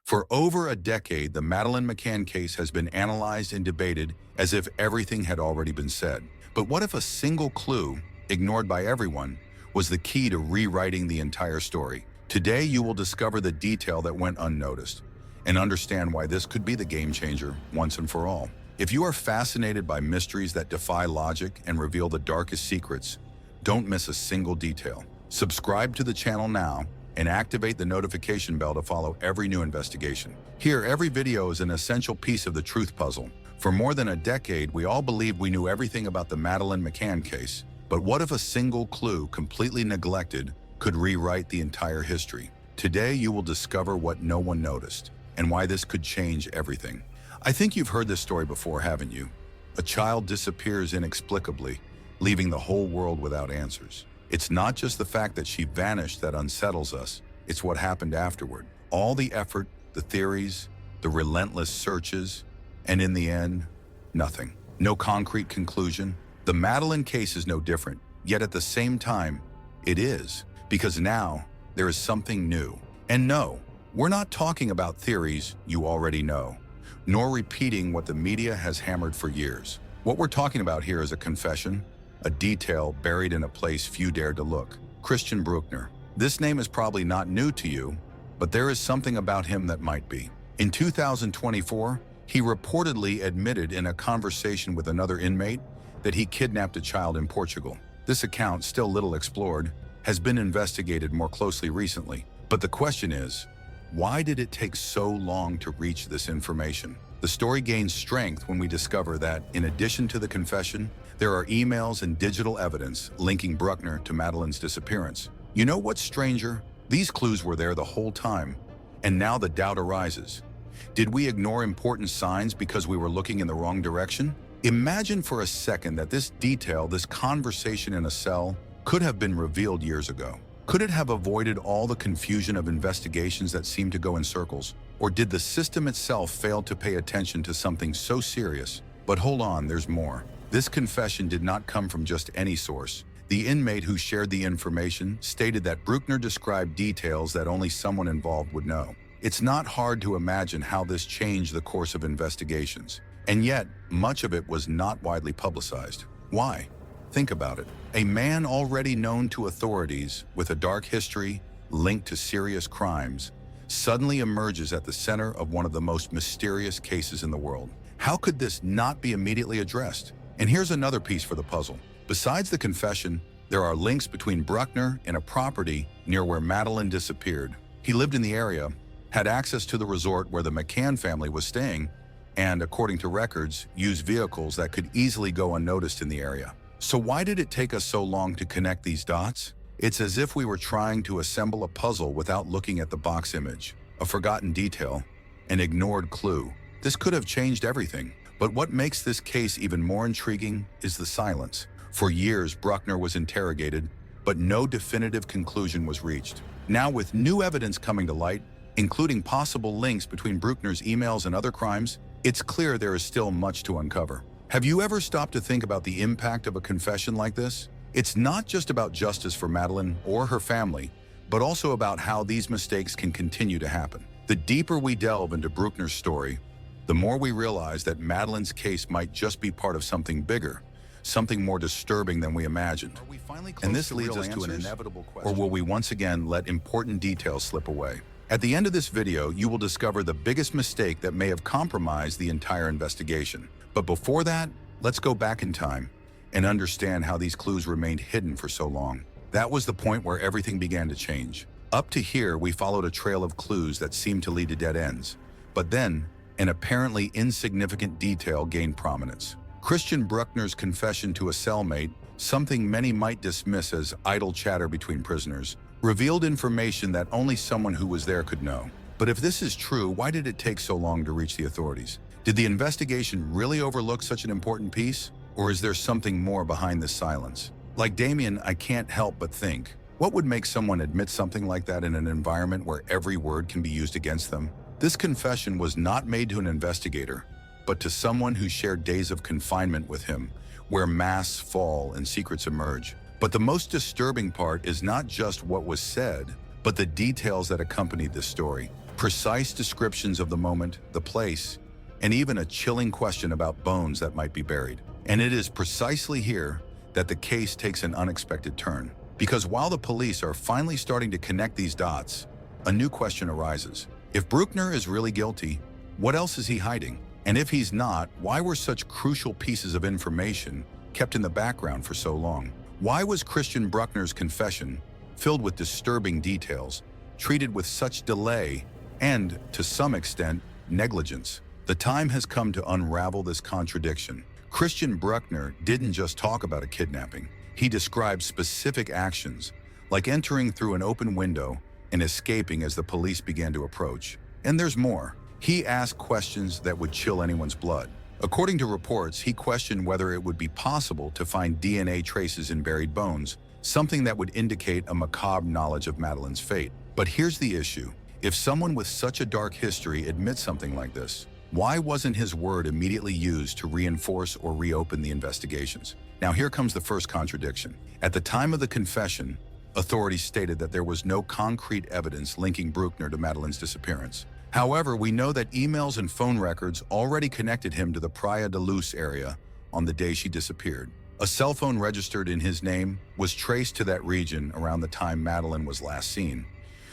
For over a decade, the Madeleine McCann case has been analyzed and debated as if everything had already been said. But what if a single clue, ignored by everyone, was the key to rewriting the entire story? Today, you will discover the detail that went unnoticed and understand why this could be the game changer once and for all. If you are fascinated by mysteries that defy logic and reveal the darkest secrets, don't miss a single detail. Subscribe to the channel now and activate the notification bell to follow every new investigation. Here, every video is an essential piece of the truth puzzle. For more than a decade, we all believed we knew everything about the Madeleine McCann case. But what if a single clue, completely neglected, could rewrite the entire history? Today, you will discover what no one noticed and why this could change everything. I think you've heard this story before, haven't you? A child disappears inexplicably, leaving the whole world without answers. It's not just the fact that she vanished that unsettles us, it's what happened afterward. All the effort, the theories, the relentless searches, and in the end, nothing. No concrete conclusion. The Madeleine case is no different, yet at the same time, it is, because now there is something new. And no, we're not talking about theories you already know, nor repeating what the media has hammered for years. What we're talking about here is a confession, a detail buried in a place few dared to look. Christian Bruckner. This name is probably not new to you, but there is something about him that might be. In 2024, he reportedly admitted in a conversation with another inmate that he kidnapped a child in Portugal. This account, still little explored, has been investigated more closely recently. But the question is, why did it take so long to reach this information? The story gains strength when we discover that, in addition to the confession, there are emails and digital evidence linking Bruckner to Madeleine's disappearance. You know what's stranger? These clues were there the whole time, and now the doubt arises. Did we ignore important signs because we were looking in the wrong direction? Imagine for a second that this detail, this conversation in a cell, could have been revealed years ago. Could it have avoided all the confusion of investigations that seem to go in circles? Or did the system itself fail to pay attention to something so serious? But hold on, there's more. This confession did not come from just any source. The inmate who shared the information stated that Bruckner described details that only someone involved would know. It's not hard to imagine how this changed the course of investigations. And yet, much of it was not widely publicized. Why? Think about it. A man already known to authorities with a dark history linked to serious crimes suddenly emerges at the center of one of the most mysterious cases in the world. How could this not be immediately addressed? And here's another piece for the puzzle. Besides the confession, there are links between Bruckner and a property near where Madeleine disappeared. He lived in the area, had access to the resort where the McCann family was staying, and, according to records, used vehicles that could easily go unnoticed in the area. So why did it take us so long to connect these dots? It's as if we were trying to assemble a puzzle without looking at the box image, a forgotten detail, an ignored clue. This could have changed everything. But what makes this case even more intriguing is the silence. For years, Bruckner was interrogated, but no definitive conclusion was reached. Now, with new evidence coming to light, including possible links between Bruckner's emails and other crimes, it's clear there is still much to uncover. Have you ever stopped to think about the impact of a confession like this? It's not just about justice for Madeleine or her family, but also about how these mistakes can continue to happen. The deeper we delve into Bruckner's story, the more we realize that Madeleine's case might just be part of something bigger, something more disturbing than we imagined. And this leads us to an inevitable question. Or will we once again let important details slip away? At the end of this video, you will discover the biggest mistake that may have compromised the entire investigation. But before that, let's go back in time and understand how these clues remained hidden for so long. That was the point where everything began to change. Up to here, we followed a trail of clues that seemed to lead to dead ends. But then, an apparently insignificant detail gained prominence. Christian Bruckner's confession to a cellmate, something many might dismiss as idle chatter between prisoners, revealed information that only someone who was there could know. But if this is true, why did it take so long to reach the authorities? Did the investigation really overlook such an important piece? Or is there something more behind this silence? Like Damien, I can't help but think, what would make someone admit something like that in an environment where every word can be used against them? This confession was not made to an investigator, but to someone who shared days of confinement with him, where masks fall and secrets emerge. But the most disturbing part is not just what was said, but the details that accompanied this story. Precise descriptions of the moment, the place, and even a chilling question about bones that might be buried. And it is precisely here that the case takes an unexpected turn. Because while the police are finally starting to connect these dots, a new question arises. If Bruckner is really guilty, what else is he hiding? And if he's not, why were such crucial pieces of information kept in the background for so long? Why was Christian Bruckner's confession, filled with disturbing details, treated with such delay and, to some extent, negligence? The time has come to unravel this contradiction. Christian Bruckner didn't just talk about a kidnapping. He described specific actions, like entering through an open window and escaping as the police began to approach. And there's more. He asked questions that would chill anyone's blood. According to reports, he questioned whether it would be possible to find DNA traces in buried bones, something that would indicate a macabre knowledge of Madeleine's fate. But here's the issue. If someone with such a dark history admits something like this, why wasn't his word immediately used to reinforce or reopen the investigations? Now here comes the first contradiction. At the time of the confession, authorities stated that there was no concrete evidence linking Bruckner to Madeleine's disappearance. However, we know that emails and phone records already connected him to the Praia de Luz area on the day she disappeared. A cell phone registered in his name was traced to that region around the time Madeleine was last seen.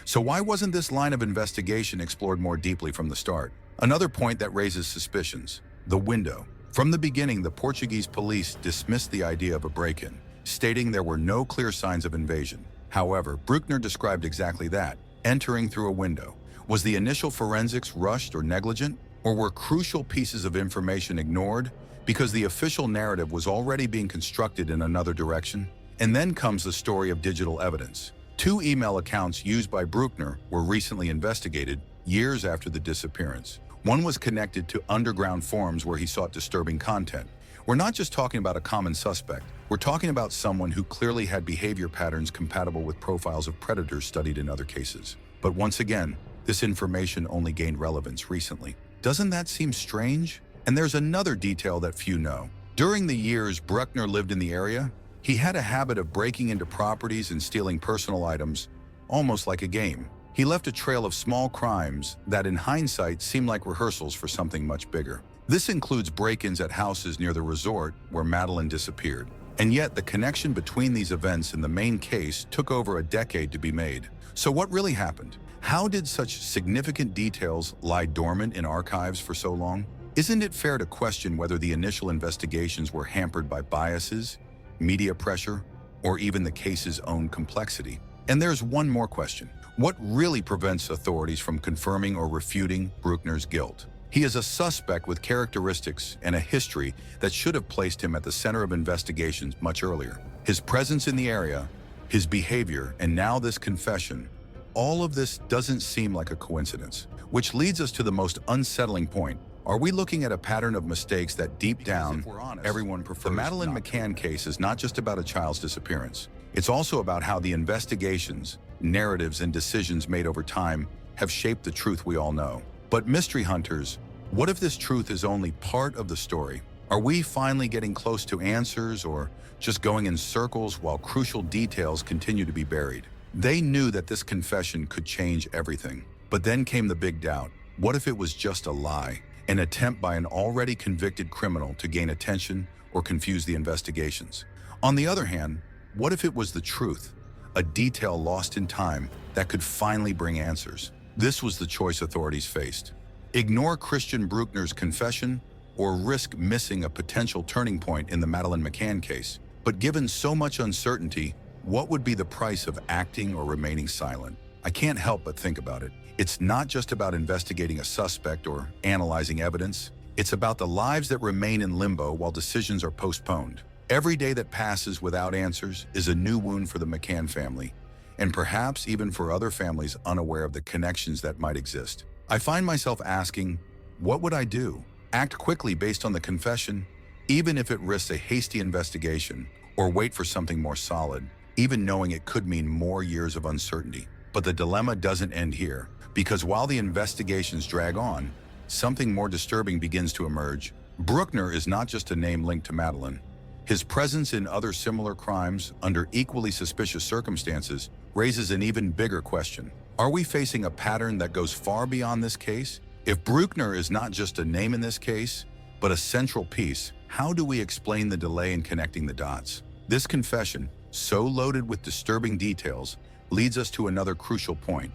So why wasn't this line of investigation explored more deeply from the start? Another point that raises suspicions: the window. From the beginning, the Portuguese police dismissed the idea of a break-in, stating there were no clear signs of invasion. However, Bruckner described exactly that, entering through a window. Was the initial forensics rushed or negligent? Or were crucial pieces of information ignored because the official narrative was already being constructed in another direction? And then comes the story of digital evidence. 2 email accounts used by Bruckner were recently investigated, years after the disappearance. One was connected to underground forums where he sought disturbing content. We're not just talking about a common suspect. We're talking about someone who clearly had behavior patterns compatible with profiles of predators studied in other cases. But once again, this information only gained relevance recently. Doesn't that seem strange? And there's another detail that few know. During the years Bruckner lived in the area, he had a habit of breaking into properties and stealing personal items, almost like a game. He left a trail of small crimes that in hindsight seem like rehearsals for something much bigger. This includes break-ins at houses near the resort where Madeleine disappeared. And yet the connection between these events and the main case took over a decade to be made. So what really happened? How did such significant details lie dormant in archives for so long? Isn't it fair to question whether the initial investigations were hampered by biases, media pressure, or even the case's own complexity? And there's one more question. What really prevents authorities from confirming or refuting Bruckner's guilt? He is a suspect with characteristics and a history that should have placed him at the center of investigations much earlier. His presence in the area, his behavior, and now this confession, all of this doesn't seem like a coincidence. Which leads us to the most unsettling point. Are we looking at a pattern of mistakes that deep down, everyone prefers? The Madeleine McCann case is not just about a child's disappearance. It's also about how the investigations, narratives, and decisions made over time have shaped the truth we all know. But mystery hunters, what if this truth is only part of the story? Are we finally getting close to answers or just going in circles while crucial details continue to be buried? They knew that this confession could change everything. But then came the big doubt. What if it was just a lie? An attempt by an already convicted criminal to gain attention or confuse the investigations? On the other hand, what if it was the truth? A detail lost in time that could finally bring answers. This was the choice authorities faced. Ignore Christian Bruckner's confession or risk missing a potential turning point in the Madeleine McCann case. But given so much uncertainty, what would be the price of acting or remaining silent? I can't help but think about it. It's not just about investigating a suspect or analyzing evidence. It's about the lives that remain in limbo while decisions are postponed. Every day that passes without answers is a new wound for the McCann family, and perhaps even for other families unaware of the connections that might exist. I find myself asking, what would I do? Act quickly based on the confession, even if it risks a hasty investigation, or wait for something more solid, even knowing it could mean more years of uncertainty. But the dilemma doesn't end here, because while the investigations drag on, something more disturbing begins to emerge. Bruckner is not just a name linked to Madeleine. His presence in other similar crimes under equally suspicious circumstances raises an even bigger question. Are we facing a pattern that goes far beyond this case? If Bruckner is not just a name in this case, but a central piece, how do we explain the delay in connecting the dots? This confession, so loaded with disturbing details, leads us to another crucial point: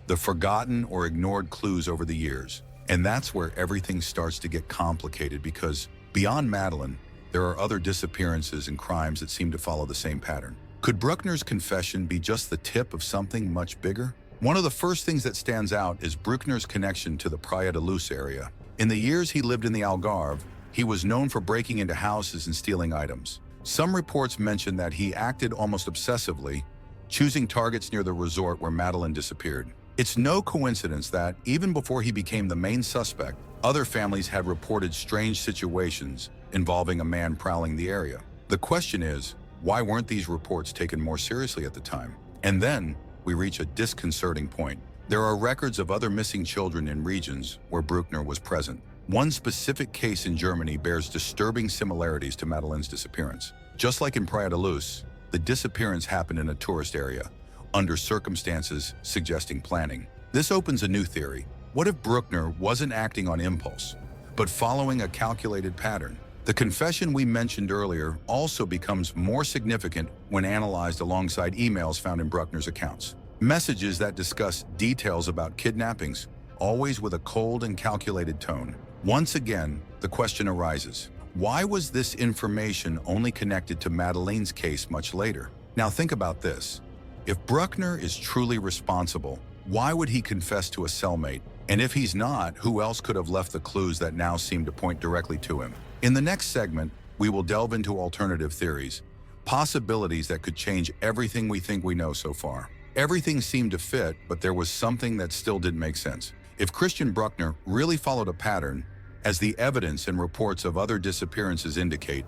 the forgotten or ignored clues over the years. And that's where everything starts to get complicated, because beyond Madeleine, there are other disappearances and crimes that seem to follow the same pattern. Could Bruckner's confession be just the tip of something much bigger? One of the first things that stands out is Bruckner's connection to the Praia de Luz area. In the years he lived in the Algarve, he was known for breaking into houses and stealing items. Some reports mention that he acted almost obsessively, choosing targets near the resort where Madeleine disappeared. It's no coincidence that, even before he became the main suspect, other families had reported strange situations involving a man prowling the area. The question is, why weren't these reports taken more seriously at the time? And then, we reach a disconcerting point. There are records of other missing children in regions where Bruckner was present. One specific case in Germany bears disturbing similarities to Madeleine's disappearance. Just like in Praia de Luz, the disappearance happened in a tourist area, under circumstances suggesting planning. This opens a new theory. What if Bruckner wasn't acting on impulse, but following a calculated pattern? The confession we mentioned earlier also becomes more significant when analyzed alongside emails found in Bruckner's accounts. Messages that discuss details about kidnappings, always with a cold and calculated tone. Once again, the question arises: why was this information only connected to Madeleine's case much later? Now think about this. If Bruckner is truly responsible, why would he confess to a cellmate? And if he's not, who else could have left the clues that now seem to point directly to him? In the next segment, we will delve into alternative theories, possibilities that could change everything we think we know so far. Everything seemed to fit, but there was something that still didn't make sense. If Christian Bruckner really followed a pattern, as the evidence and reports of other disappearances indicate,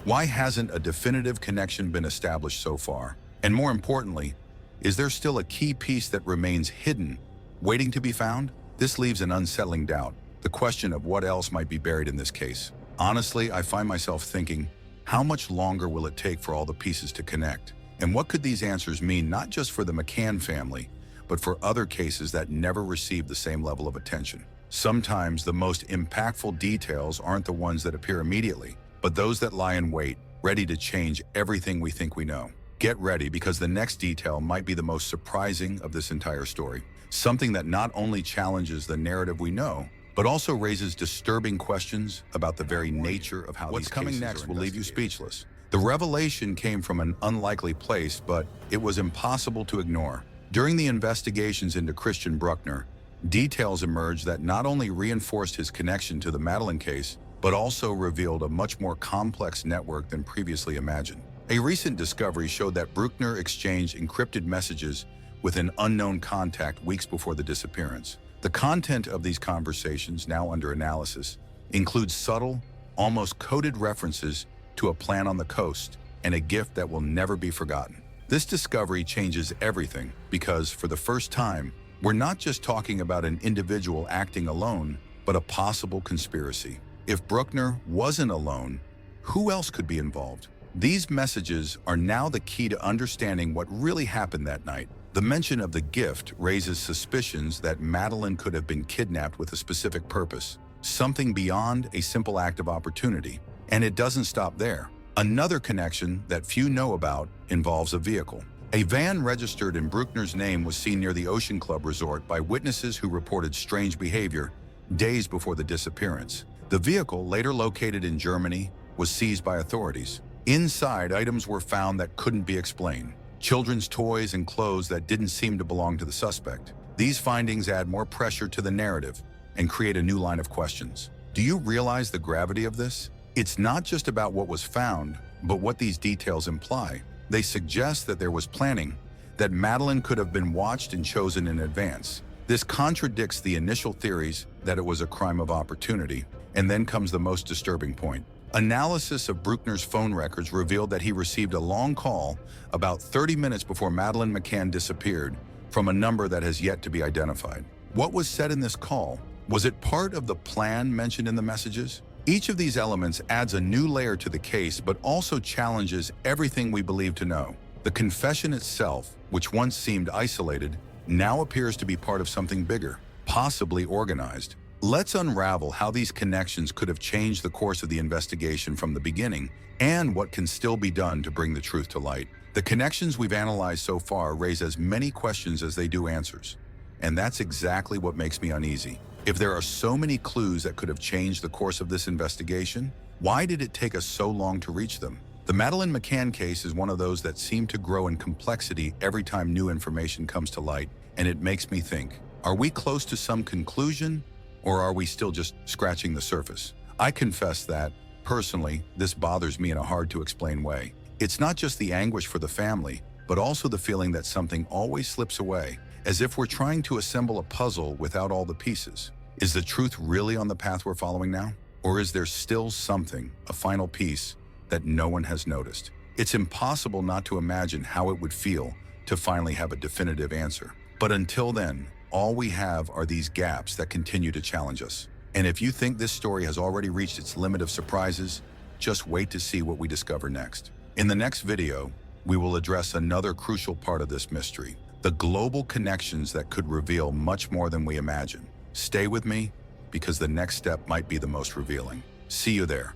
why hasn't a definitive connection been established so far? And more importantly, is there still a key piece that remains hidden, waiting to be found? This leaves an unsettling doubt, the question of what else might be buried in this case. Honestly, I find myself thinking, how much longer will it take for all the pieces to connect? And what could these answers mean not just for the McCann family, but for other cases that never received the same level of attention? Sometimes the most impactful details aren't the ones that appear immediately, but those that lie in wait, ready to change everything we think we know. Get ready, because the next detail might be the most surprising of this entire story. Something that not only challenges the narrative we know, but also raises disturbing questions about the very nature of how these cases are investigated. What's coming next will leave you speechless. The revelation came from an unlikely place, but it was impossible to ignore. During the investigations into Christian Bruckner, details emerged that not only reinforced his connection to the Madeleine case, but also revealed a much more complex network than previously imagined. A recent discovery showed that Bruckner exchanged encrypted messages with an unknown contact weeks before the disappearance. The content of these conversations, now under analysis, includes subtle, almost coded references to a plan on the coast and a gift that will never be forgotten. This discovery changes everything because, for the first time, we're not just talking about an individual acting alone, but a possible conspiracy. If Bruckner wasn't alone, who else could be involved? These messages are now the key to understanding what really happened that night. The mention of the gift raises suspicions that Madeleine could have been kidnapped with a specific purpose, something beyond a simple act of opportunity. And it doesn't stop there. Another connection that few know about involves a vehicle. A van registered in Bruckner's name was seen near the Ocean Club resort by witnesses who reported strange behavior days before the disappearance. The vehicle, later located in Germany, was seized by authorities. Inside, items were found that couldn't be explained. Children's toys and clothes that didn't seem to belong to the suspect. These findings add more pressure to the narrative and create a new line of questions. Do you realize the gravity of this? It's not just about what was found, but what these details imply. They suggest that there was planning, that Madeleine could have been watched and chosen in advance. This contradicts the initial theories that it was a crime of opportunity. And then comes the most disturbing point. Analysis of Bruckner's phone records revealed that he received a long call about 30 minutes before Madeleine McCann disappeared from a number that has yet to be identified. What was said in this call? Was it part of the plan mentioned in the messages? Each of these elements adds a new layer to the case, but also challenges everything we believe to know. The confession itself, which once seemed isolated, now appears to be part of something bigger, possibly organized. Let's unravel how these connections could have changed the course of the investigation from the beginning and what can still be done to bring the truth to light. The connections we've analyzed so far raise as many questions as they do answers. And that's exactly what makes me uneasy. If there are so many clues that could have changed the course of this investigation, why did it take us so long to reach them? The Madeleine McCann case is one of those that seem to grow in complexity every time new information comes to light, and it makes me think, are we close to some conclusion, or are we still just scratching the surface? I confess that, personally, this bothers me in a hard-to-explain way. It's not just the anguish for the family, but also the feeling that something always slips away, as if we're trying to assemble a puzzle without all the pieces. Is the truth really on the path we're following now? Or is there still something, a final piece, that no one has noticed? It's impossible not to imagine how it would feel to finally have a definitive answer. But until then, all we have are these gaps that continue to challenge us. And if you think this story has already reached its limit of surprises, just wait to see what we discover next. In the next video, we will address another crucial part of this mystery, the global connections that could reveal much more than we imagine. Stay with me, because the next step might be the most revealing. See you there.